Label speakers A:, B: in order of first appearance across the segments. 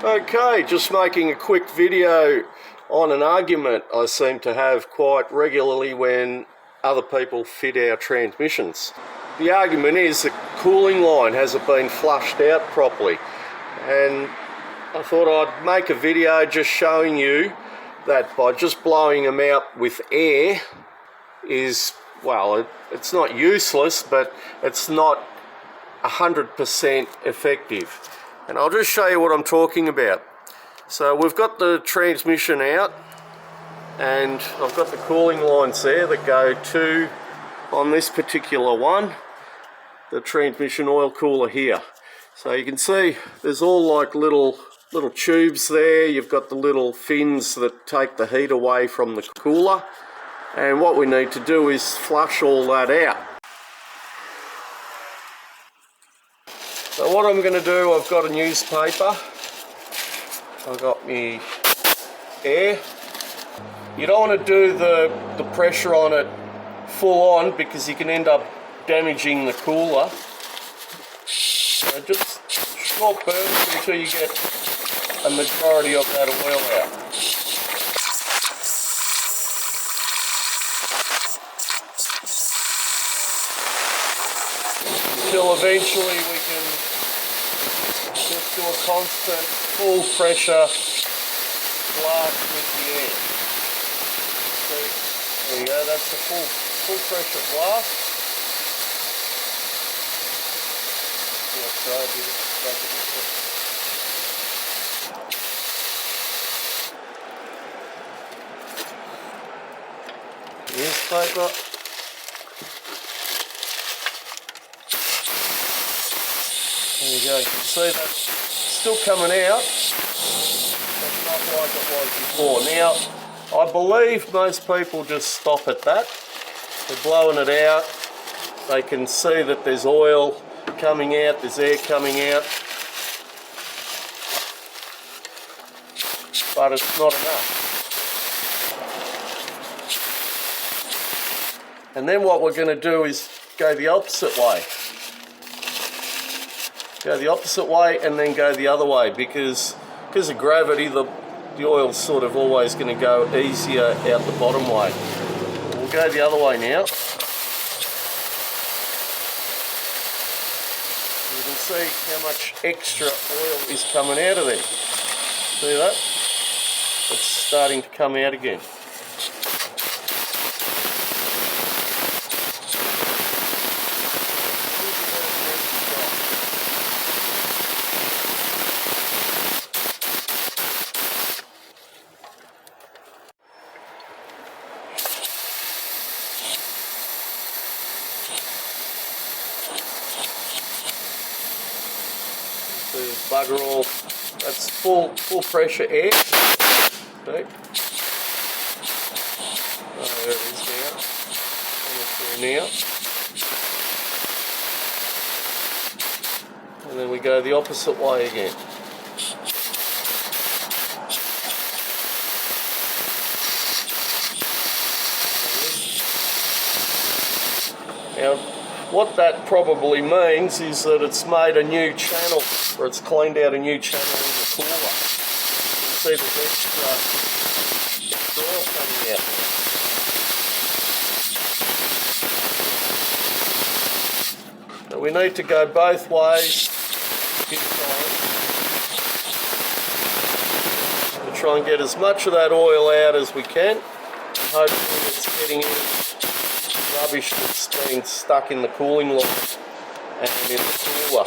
A: Okay, just making a quick video on an argument I seem to have quite regularly when other people fit our transmissions. The argument is the cooling line hasn't been flushed out properly, and I thought I'd make a video just showing you that by just blowing them out with air is, well, it's not useless, but it's not 100% effective. And I'll just show you what I'm talking about. So we've got the transmission out, and I've got the cooling lines there that go to, on this particular one, the transmission oil cooler here. So you can see there's all like little tubes there. You've got the little fins that take the heat away from the cooler, and what we need to do is flush all that out. So what I'm going to do, I've got a newspaper, I've got my air. You don't want to do the pressure on it full on because you can end up damaging the cooler. So just short bursts until you get a majority of that oil out. Until eventually we can just do a constant full pressure blast with the air. See, there you go, that's the full pressure blast. Yeah, try a bit back a bit. Newspaper. There you go, you can see that's still coming out, but not like it was before. Now, I believe most people just stop at that. They're blowing it out, they can see that there's oil coming out, there's air coming out, but it's not enough. And then what we're going to do is go the opposite way. Go the opposite way and then go the other way, because of gravity the oil's sort of always going to go easier out the bottom way. We'll go the other way now. You can see how much extra oil is coming out of there. See that? It's starting to come out again. Bugger all, that's full pressure air. See? Oh, there it is now. Coming through now. And then we go the opposite way again. Now, what that probably means is that it's made a new channel, or it's cleaned out a new channel in the cooler. You can see there's extra oil coming out now. So we need to go both ways this time to try and get as much of that oil out as we can. Hopefully it's getting in rubbish that's been stuck in the cooling line and in the cooler.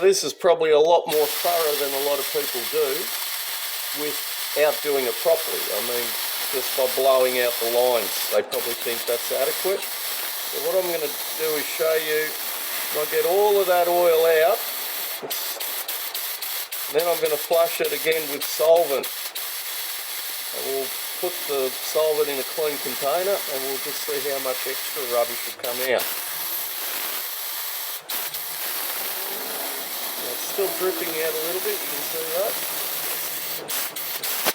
A: This is probably a lot more thorough than a lot of people do without doing it properly. I mean, just by blowing out the lines, they probably think that's adequate. So what I'm going to do is show you I'll get all of that oil out. Then I'm going to flush it again with solvent. And we'll put the solvent in a clean container and we'll just see how much extra rubbish will come out. Now it's still dripping out a little bit, you can see that.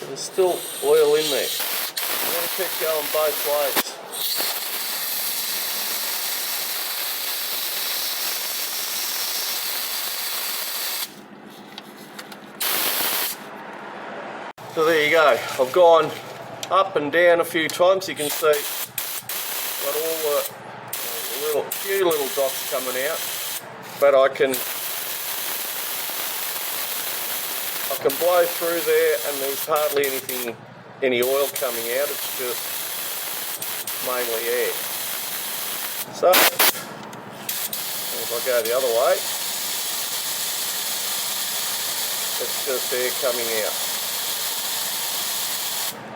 A: There's still oil in there. I'm going to keep going both ways. So there you go, I've gone up and down a few times. You can see got all the few little dots coming out, but I can blow through there and there's hardly any oil coming out, it's just mainly air. So if I go the other way, it's just air coming out.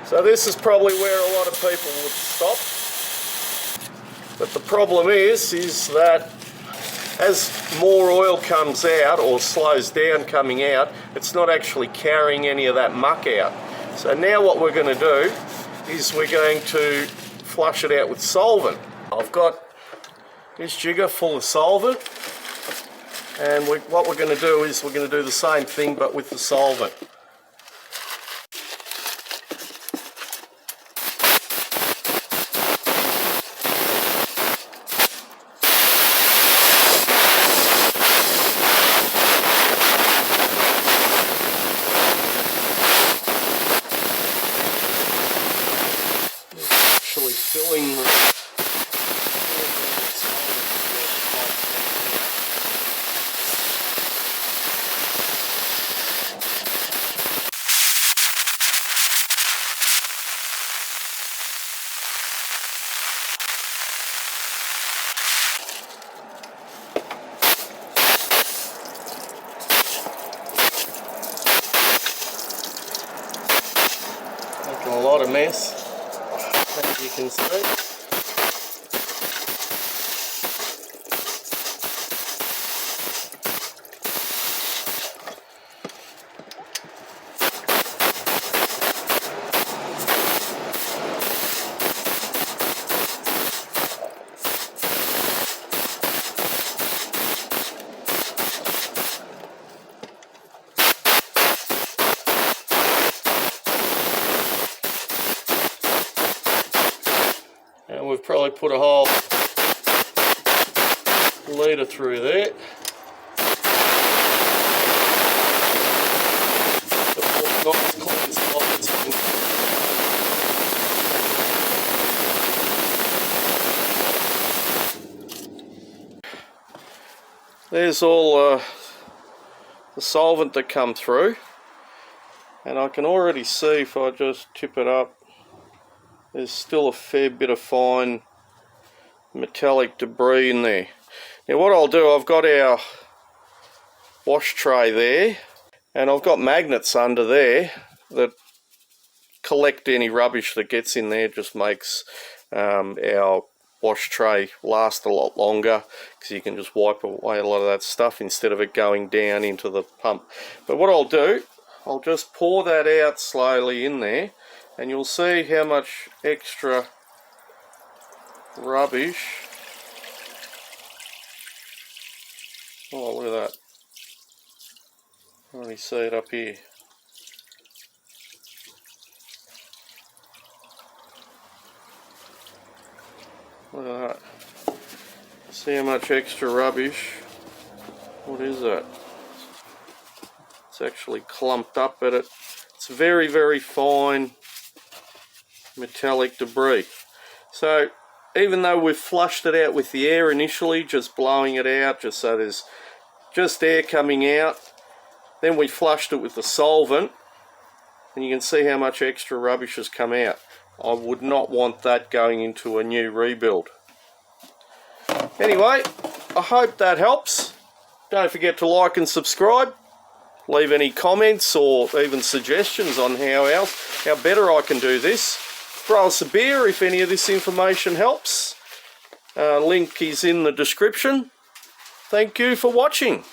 A: So this is probably where a lot of people would stop. But the problem is that as more oil comes out or slows down coming out, it's not actually carrying any of that muck out. So now what we're going to do is we're going to flush it out with solvent. I've got this jigger full of solvent, and what we're going to do is we're going to do the same thing but with the solvent. Filling the making a lot of mess, as you can see. And we've probably put a whole litre through there. There's all the solvent that come through, and I can already see if I just tip it up, there's still a fair bit of fine metallic debris in there. Now what I'll do, I've got our wash tray there, and I've got magnets under there that collect any rubbish that gets in there. Just makes our wash tray last a lot longer, because you can just wipe away a lot of that stuff instead of it going down into the pump. But what I'll do, I'll just pour that out slowly in there, and you'll see how much extra rubbish. Oh, look at that. Let me see it up here. Look at that. See how much extra rubbish. What is that? It's actually clumped up at it. It's very, very fine metallic debris. So even though we've flushed it out with the air initially, just blowing it out just so there's just air coming out, then we flushed it with the solvent, and you can see how much extra rubbish has come out. I would not want that going into a new rebuild. Anyway, I hope that helps. Don't forget to like and subscribe. Leave any comments or even suggestions on how better I can do this. Throw us a beer if any of this information helps. Link is in the description. Thank you for watching.